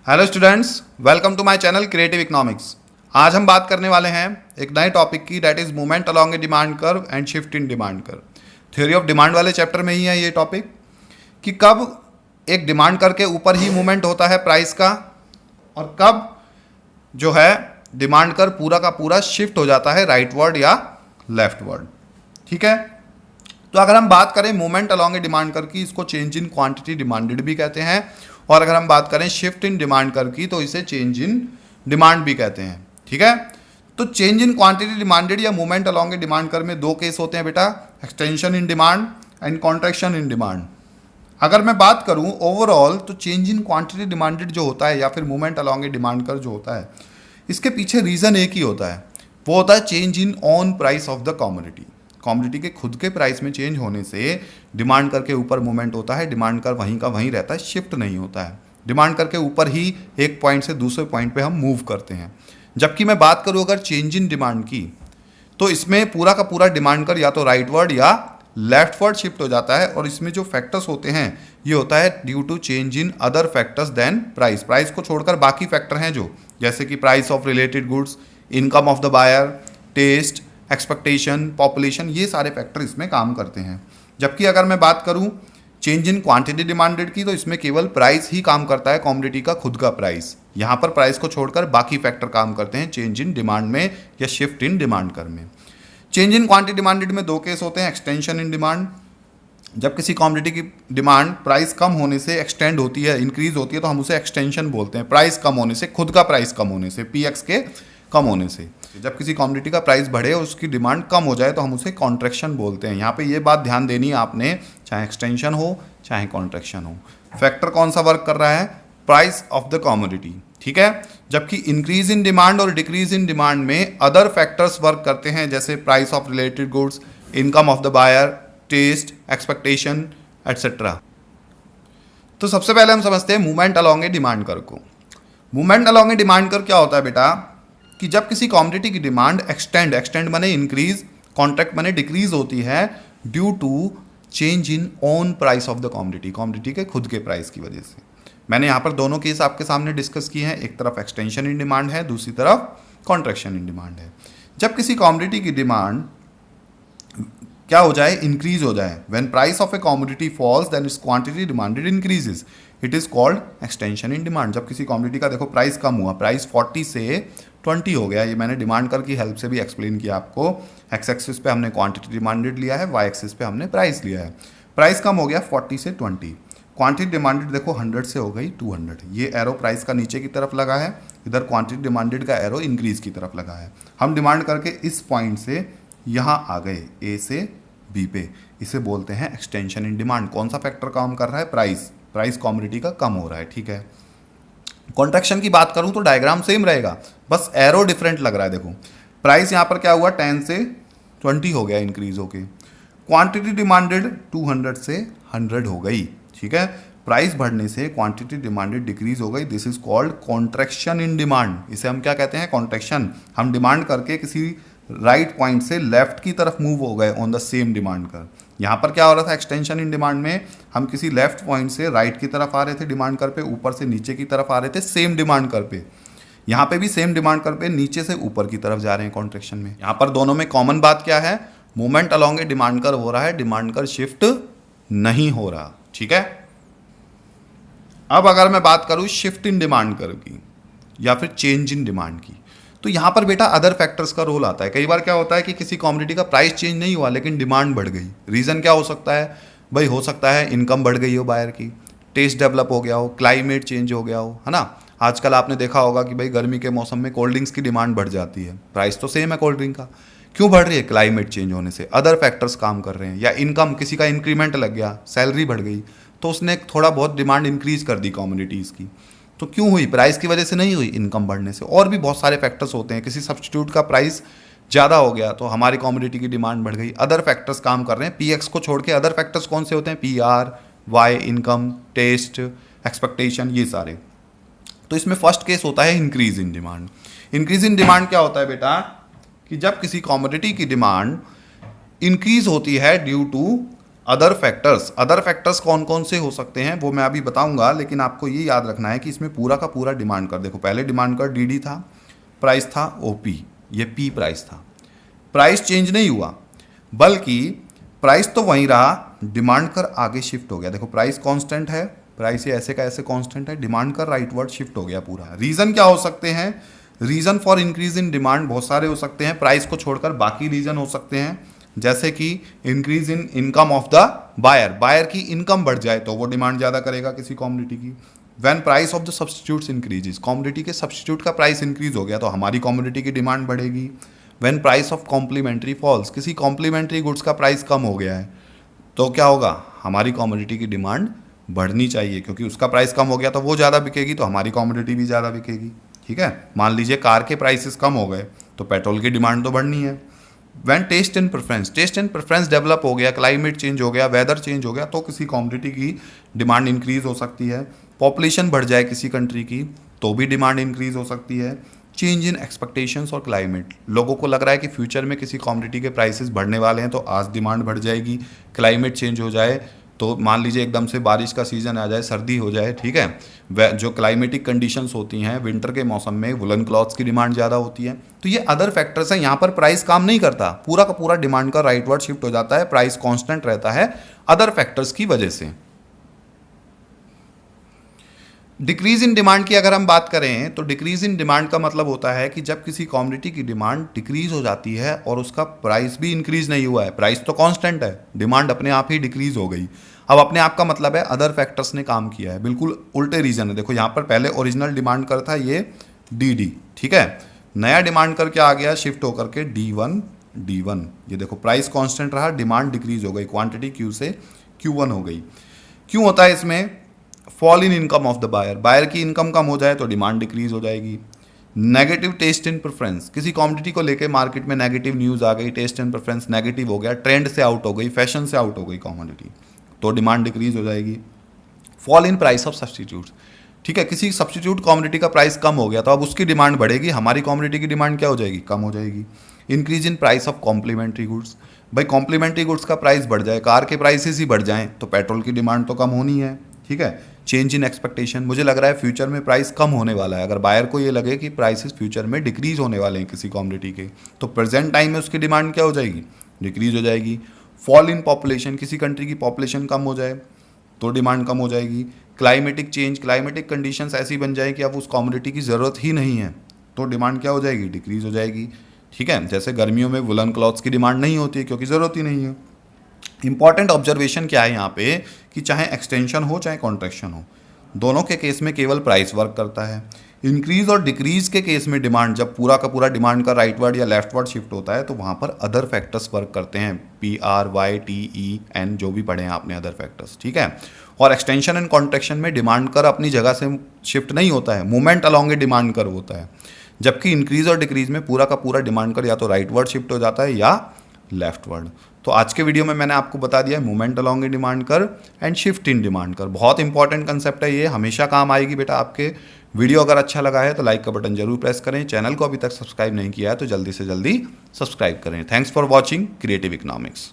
Hello students, welcome to my channel creative economics. आज हम बात करने वाले हैं एक नए टॉपिक की, that is movement along a demand curve and shift in demand curve. Theory of demand वाले चैप्टर में ही है ये टॉपिक कि कब एक डिमांड कर्व के ऊपर ही मूवमेंट होता है प्राइस का और कब जो है डिमांड कर्व पूरा का पूरा शिफ्ट हो जाता है राइटवर्ड या लेफ्टवर्ड। ठीक है, तो अगर हम बात करें movement along a demand curve की, इसको चेंज इन क्वांटिटी डिमांडेड भी कहते हैं, और अगर हम बात करें शिफ्ट इन डिमांड कर्व की तो इसे चेंज इन डिमांड भी कहते हैं। ठीक है, तो चेंज इन क्वांटिटी डिमांडेड या movement along a demand curve में दो केस होते हैं बेटा, extension in demand and contraction in demand. अगर मैं बात करूं ओवरऑल तो चेंज इन क्वांटिटी डिमांडेड जो होता है या फिर movement along a demand curve जो होता है, इसके पीछे रीज़न एक ही होता है, वो होता है change in on price of the commodity. Commodity के खुद के प्राइस में चेंज होने से डिमांड कर के ऊपर मूवमेंट होता है, डिमांड कर वहीं का वहीं रहता है, शिफ्ट नहीं होता है। डिमांड कर के ऊपर ही एक पॉइंट से दूसरे पॉइंट पे हम मूव करते हैं। जबकि मैं बात करूं अगर चेंज इन डिमांड की, तो इसमें पूरा का पूरा डिमांड कर या तो राइटवर्ड या लेफ्टवर्ड शिफ्ट हो जाता है, और इसमें जो फैक्टर्स होते हैं ये होता है due to change in other factors then price. Price को छोड़कर बाकी फैक्टर हैं जो, जैसे कि price of related goods, income of the buyer, taste, expectation, population, ये सारे फैक्टर इसमें काम करते हैं। जबकि अगर मैं बात करूं चेंज इन क्वांटिटी डिमांडेड की, तो इसमें केवल प्राइस ही काम करता है, कमोडिटी का खुद का प्राइस। यहाँ पर प्राइस को छोड़कर बाकी फैक्टर काम करते हैं चेंज इन डिमांड में या शिफ्ट इन डिमांड कर में। चेंज इन क्वांटिटी डिमांडेड में दो केस होते हैं, एक्सटेंशन इन डिमांड, जब किसी कमोडिटी की डिमांड प्राइस कम होने से एक्सटेंड होती है, इंक्रीज होती है, तो हम उसे एक्सटेंशन बोलते हैं। प्राइस कम होने से, खुद का प्राइस कम होने से, पीएक्स के कम होने से। जब किसी कमोडिटी का प्राइस बढ़े और उसकी डिमांड कम हो जाए तो हम उसे कॉन्ट्रैक्शन बोलते हैं। यहाँ पे ये बात ध्यान देनी है आपने, चाहे एक्सटेंशन हो चाहे कॉन्ट्रैक्शन हो, फैक्टर कौन सा वर्क कर रहा है, प्राइस ऑफ द कमोडिटी। ठीक है, जबकि इंक्रीज इन डिमांड और डिक्रीज इन डिमांड में अदर फैक्टर्स वर्क करते हैं, जैसे price of related goods, income of the buyer, taste, expectation etcetera. तो सबसे पहले हम समझते हैं movement along a demand curve को। Movement along a demand curve क्या होता है बेटा, कि जब किसी कमोडिटी की डिमांड एक्सटेंड माने इंक्रीज, कॉन्ट्रैक्ट माने डिक्रीज होती है due to change in on price of the commodity के खुद के प्राइस की वजह से। मैंने यहाँ पर दोनों केस आपके सामने डिस्कस किए हैं, एक तरफ एक्सटेंशन इन डिमांड है, दूसरी तरफ कॉन्ट्रैक्शन इन डिमांड है। जब किसी कमोडिटी की डिमांड क्या हो जाए, इंक्रीज हो जाए, when price of a commodity falls then its quantity demanded increases, it is called extension in demand. जब किसी कमोडिटी का देखो प्राइस कम हुआ, प्राइस 40 से 20 हो गया, ये मैंने डिमांड कर की हेल्प से भी एक्सप्लेन किया आपको। एक्स एक्सिस पे हमने क्वांटिटी डिमांडेड लिया है, वाई एक्सिस पे हमने प्राइस लिया है। प्राइस कम हो गया 40 से 20, क्वांटिटी डिमांडेड देखो 100 से हो गई 200। ये एरो प्राइस का नीचे की तरफ लगा है, इधर क्वांटिटी डिमांडेड का एरो इंक्रीज की तरफ लगा है। हम डिमांड करके इस पॉइंट से यहाँ आ गए, ए से बी पे, इसे बोलते हैं एक्सटेंशन इन डिमांड। कौन सा फैक्टर काम कर रहा है, प्राइस। प्राइस कमोडिटी का कम हो रहा है। ठीक है, कॉन्ट्रैक्शन की बात करूं तो डायग्राम सेम रहेगा, बस एरो डिफरेंट लग रहा है। देखो प्राइस यहाँ पर क्या हुआ, 10 से 20 हो गया इंक्रीज होके, क्वांटिटी डिमांडेड 200 से 100 हो गई। ठीक है, प्राइस बढ़ने से क्वांटिटी डिमांडेड डिक्रीज हो गई, this is called contraction in demand. इसे हम क्या कहते हैं, कॉन्ट्रैक्शन। हम डिमांड करके किसी राइट पॉइंट से लेफ्ट की तरफ मूव हो गए ऑन द सेम डिमांड कर। यहाँ पर क्या हो रहा था, एक्सटेंशन इन डिमांड में हम किसी लेफ्ट पॉइंट से राइट की तरफ आ रहे थे डिमांड कर पे, ऊपर से नीचे की तरफ आ रहे थे सेम डिमांड कर पे। यहाँ पे भी सेम डिमांड कर पे नीचे से ऊपर की तरफ जा रहे हैं कॉन्ट्रैक्शन में। यहाँ पर दोनों में कॉमन बात क्या है, मूवमेंट अलोंग ए डिमांड कर हो रहा है, डिमांड कर शिफ्ट नहीं हो रहा। ठीक है, अब अगर मैं बात करूँ शिफ्ट इन डिमांड कर की या फिर चेंज इन डिमांड की, तो यहाँ पर बेटा अदर फैक्टर्स का रोल आता है। कई बार क्या होता है कि किसी कमोडिटी का प्राइस चेंज नहीं हुआ लेकिन डिमांड बढ़ गई। रीज़न क्या हो सकता है भाई, हो सकता है इनकम बढ़ गई हो बायर की, टेस्ट डेवलप हो गया हो, क्लाइमेट चेंज हो गया हो, है ना। आजकल आपने देखा होगा कि भाई गर्मी के मौसम में कोल्ड ड्रिंक्स की डिमांड बढ़ जाती है, प्राइस तो सेम है कोल्ड ड्रिंक का, क्यों बढ़ रही है, क्लाइमेट चेंज होने से। अदर फैक्टर्स काम कर रहे हैं, या इनकम, किसी का इंक्रीमेंट लग गया, सैलरी बढ़ गई, तो उसने थोड़ा बहुत डिमांड इंक्रीज कर दी कमोडिटीज़ की। तो क्यों हुई, प्राइस की वजह से नहीं हुई, इनकम बढ़ने से। और भी बहुत सारे फैक्टर्स होते हैं, किसी सब्स्टिट्यूट का प्राइस ज़्यादा हो गया तो हमारी कमोडिटी की डिमांड बढ़ गई, अदर फैक्टर्स काम कर रहे हैं। पीएक्स को छोड़ के अदर फैक्टर्स कौन से होते हैं, PR, Y, income, taste, expectation, ये सारे। तो इसमें फर्स्ट केस होता है increase in demand. Increase in demand क्या होता है बेटा, कि जब किसी कमोडिटी की डिमांड इंक्रीज होती है ड्यू टू अदर फैक्टर्स कौन कौन से हो सकते हैं वो मैं अभी बताऊंगा, लेकिन आपको ये याद रखना है कि इसमें पूरा का पूरा डिमांड कर, देखो पहले डिमांड कर डीडी था, प्राइस था ओपी, ये पी प्राइस था, प्राइस चेंज नहीं हुआ बल्कि प्राइस तो वहीं रहा, डिमांड कर आगे शिफ्ट हो गया। देखो प्राइस कांस्टेंट है, प्राइस ये ऐसे का ऐसे कांस्टेंट है, डिमांड कर राइटवर्ड शिफ्ट हो गया पूरा। रीज़न क्या हो सकते हैं? Reason for increase in demand बहुत सारे हो सकते हैं, प्राइस को छोड़कर बाकी रीज़न हो सकते हैं, जैसे कि increase in income of the buyer, buyer की इनकम बढ़ जाए तो वो डिमांड ज़्यादा करेगा किसी कॉमोडिटी की। When price of the substitutes increases, commodity के सब्स्टिट्यूट का प्राइस इंक्रीज हो गया तो हमारी कॉमोडिटी की डिमांड बढ़ेगी। When price of complementary falls, किसी कॉम्प्लीमेंट्री गुड्स का प्राइस कम हो गया है तो क्या होगा, हमारी कॉमोडिटी की डिमांड बढ़नी चाहिए, क्योंकि उसका प्राइस कम हो गया तो वो ज़्यादा बिकेगी तो हमारी कॉमोडिटी भी ज़्यादा बिकेगी। ठीक है, मान लीजिए कार के प्राइसेस कम हो गए तो पेट्रोल की डिमांड तो बढ़नी है। When taste and preference develop हो गया, क्लाइमेट चेंज हो गया, वेदर चेंज हो गया तो किसी कॉमोडिटी की डिमांड इंक्रीज हो सकती है। पॉपुलेशन बढ़ जाए किसी कंट्री की तो भी डिमांड इंक्रीज हो सकती है। चेंज इन एक्सपेक्टेशंस और क्लाइमेट, लोगों को लग रहा है कि फ्यूचर में किसी कॉमोडिटी के प्राइसेस बढ़ने वाले हैं तो आज डिमांड बढ़ जाएगी। क्लाइमेट चेंज हो जाए तो मान लीजिए एकदम से बारिश का सीज़न आ जाए, सर्दी हो जाए, ठीक है, वह जो क्लाइमेटिक कंडीशंस होती हैं विंटर के मौसम में वुलन क्लॉथ्स की डिमांड ज़्यादा होती है। तो ये अदर फैक्टर्स हैं, यहाँ पर प्राइस काम नहीं करता, पूरा का पूरा डिमांड का राइटवर्ड शिफ्ट हो जाता है, प्राइस कांस्टेंट रहता है अदर फैक्टर्स की वजह से। डिक्रीज इन डिमांड की अगर हम बात करें तो डिक्रीज इन डिमांड का मतलब होता है कि जब किसी कॉमोडिटी की डिमांड डिक्रीज हो जाती है और उसका प्राइस भी इंक्रीज नहीं हुआ है, प्राइस तो कांस्टेंट है, डिमांड अपने आप ही डिक्रीज हो गई। अब अपने आप का मतलब है अदर फैक्टर्स ने काम किया है, बिल्कुल उल्टे रीजन है। देखो यहाँ पर पहले ओरिजिनल डिमांड कर था ये डी, ठीक है, नया डिमांड कर क्या आ गया, शिफ्ट होकर के D1, ये देखो प्राइस कांस्टेंट रहा, डिमांड डिक्रीज हो गई, क्वांटिटी Q से Q1 हो गई। क्यों होता है इसमें? Fall in income of the buyer, buyer की इनकम कम हो जाए तो डिमांड डिक्रीज हो जाएगी। नेगेटिव टेस्ट एंड प्रेफरेंस, किसी कॉमोडिटी को लेके मार्केट में नेगेटिव न्यूज़ आ गई, टेस्ट एंड प्रेफरेंस नेगेटिव हो गया, ट्रेंड से आउट हो गई, फैशन से आउट हो गई कॉमोडिटी, तो डिमांड डिक्रीज हो जाएगी। Fall in price of substitute, ठीक है, किसी सब्स्टिट्यूट कॉमोडिटी का प्राइस कम हो गया तो अब उसकी डिमांड बढ़ेगी, हमारी कॉमोडिटी की डिमांड क्या हो जाएगी, कम हो जाएगी। Increase in price of complementary goods, भाई कॉम्प्लीमेंट्री गुड्स का प्राइस बढ़ जाए, कार के प्राइसेस ही बढ़ जाएं तो पेट्रोल की डिमांड तो कम होनी है। ठीक है, चेंज इन एक्सपेक्टेशन, मुझे लग रहा है फ्यूचर में प्राइस कम होने वाला है, अगर बायर को ये लगे कि प्राइसेस फ्यूचर में डिक्रीज होने वाले हैं किसी कॉमोडिटी के तो प्रेजेंट टाइम में उसकी डिमांड क्या हो जाएगी, डिक्रीज हो जाएगी। फॉल इन पॉपुलेशन, किसी कंट्री की पॉपुलेशन कम हो जाए तो डिमांड कम हो जाएगी। क्लाइमेटिक चेंज, क्लाइमेटिक कंडीशंस ऐसी बन जाए कि अब उस कॉमोडिटी की ज़रूरत ही नहीं है तो डिमांड क्या हो जाएगी, डिक्रीज हो जाएगी। ठीक है, जैसे गर्मियों में वुलन क्लॉथ्स की डिमांड नहीं होती है क्योंकि ज़रूरत ही नहीं है। इंपॉर्टेंट ऑब्जर्वेशन क्या है यहाँ पे कि चाहे एक्सटेंशन हो चाहे कॉन्ट्रैक्शन हो, दोनों के केस में केवल प्राइस वर्क करता है। इंक्रीज और डिक्रीज के केस में डिमांड, जब पूरा का पूरा डिमांड का राइटवर्ड या लेफ्टवर्ड शिफ्ट होता है तो वहाँ पर अदर फैक्टर्स वर्क करते हैं, PRYTEN जो भी पढ़े हैं आपने अदर फैक्टर्स। ठीक है, और एक्सटेंशन एंड कॉन्ट्रैक्शन में डिमांड कर अपनी जगह से शिफ्ट नहीं होता है, मूवमेंट अलॉन्ग ए डिमांड कर होता है, जबकि इंक्रीज और डिक्रीज में पूरा का पूरा डिमांड कर या तो राइटवर्ड शिफ्ट हो जाता है या लेफ्टवर्ड। तो आज के वीडियो में मैंने आपको बता दिया मूवमेंट अलॉन्ग इन डिमांड कर एंड शिफ्ट इन डिमांड कर, बहुत इंपॉर्टेंट कंसेप्ट है ये, हमेशा काम आएगी बेटा आपके। वीडियो अगर अच्छा लगा है तो लाइक का बटन जरूर प्रेस करें, चैनल को अभी तक सब्सक्राइब नहीं किया है तो जल्दी से जल्दी सब्सक्राइब करें। Thanks for watching creative economics.